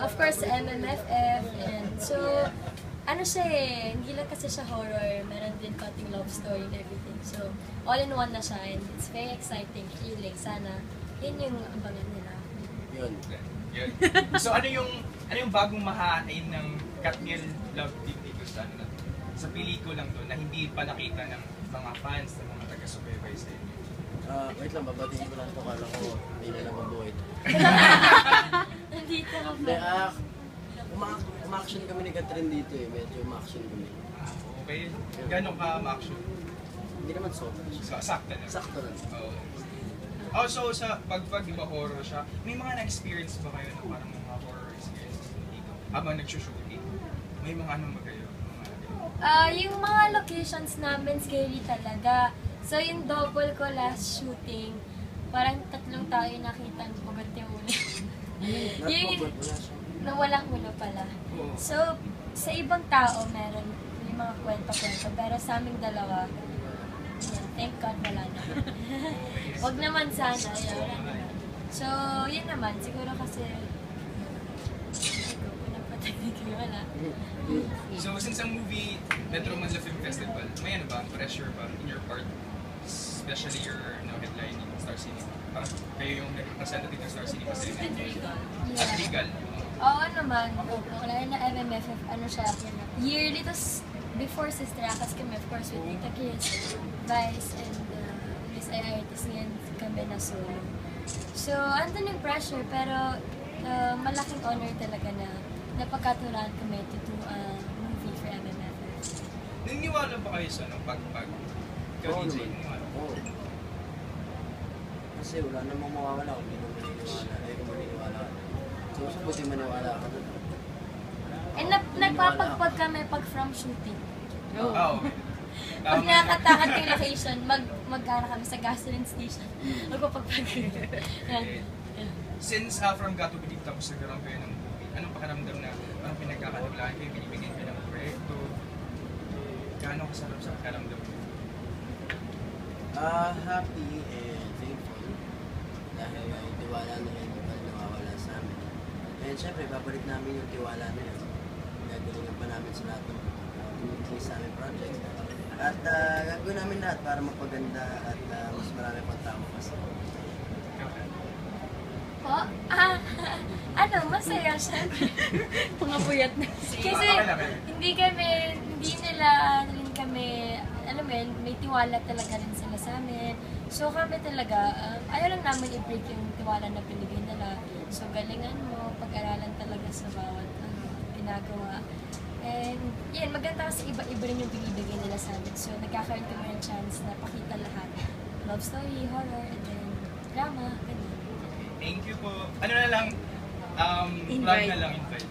Of course, MMFF, and so, ano siya eh, hindi lang kasi siya horror, meron din konting love story and everything. So, all in one na siya, and it's very exciting, thrilling. Sana, yun yung abangan nila. Yun. So, ano yung bagong mahain ng Katniel Love Team dito sa sa pelikulang to na hindi pa nakita ng mga fans, ng mga taga-subaybay sa inyo? Wait lang, babatiin ko lang ito. Kala ko hindi na naman buhay. Nandito ka Hindi, ba? uma-action kami ni Catherine dito eh. Medyo uma-action kami. Okay. Gano'n ka ma-action? Hindi naman sobra. Sakto na. Sakto lang. Oh, so sa iba horror siya, may mga na-experience ba kayo na parang mga horror experiences dito? Habang nagsushooting, may mga anong ba kayo? Yung mga locations namin, scary talaga. So, yung double ko last shooting, parang 3 tao yung nakita ng pugot yung ulo. Yung na walang ulo pala. So, sa ibang tao, meron yung mga kwento-kwento. Pero sa aming dalawa, yan, thank God wala na. Wag naman sana, yan, wala naman. So, yun naman, siguro kasi, wala. So, since ang movie Metro Manila Film Festival, may ano ba, pressure ba in your part? Especially your headlining Star Cinema. Parang kayo yung representative ng Star Cinema sa Yeah. legal. Oo naman, wala na MMFF, ano siya, yearly, tas before Sister Akas kami, of course, with Tita Kids, Vice, and Miss IRTs ngayon kami na solo. So, andun yung pressure, pero malaking honor talaga na napagkaturan kami to do a movie for MMFF. Naniniwala ba kayo sa pag Oo DJ? naman. Oo. Kasi wala namang mawawala kung hindi mo maniniwala. Ay, kung maniniwala ka. So, mas buti maniwala ka doon. And nagpapagpag kami pag from shooting. Oo. Pag nakakatakot yung location, mag-ara kami sa gasoline station. Magpapagpag. Since from Gato Believe tapos nagkaroon kayo ng movie, anong pakiramdam na parang pinagkakatiwalaan kayo, binibigyan kayo ng proyekto? Gaano kasarap sa pakiramdam mo? Happy and thankful. Dahil yung tiwala na yun, hindi pa nawawala sa amin. And syempre, babalik namin yung tiwala na yun. Gagalingan pa namin sa lahat ng tumutulong sa aming projects. At gagawin namin lahat para mapaganda at mas marami pang tao kasi. Po? Ano, masaya syempre. Mga puyat na. Kasi hindi nila rin kami, alam mo yun, may tiwala talaga rin sila sa amin. So kami talaga, ayaw lang namin i-break yung tiwala na binigay nila. So galingan mo, pag-aralan talaga sa bawat ginagawa. And yan, maganda kasi iba-iba rin yung binibigay nila sa amin. So nagkakaroon kami ng chance na pakita lahat. Love story, horror, and then drama, ganyan. Thank you po. Ano na lang, vlog na lang, invite.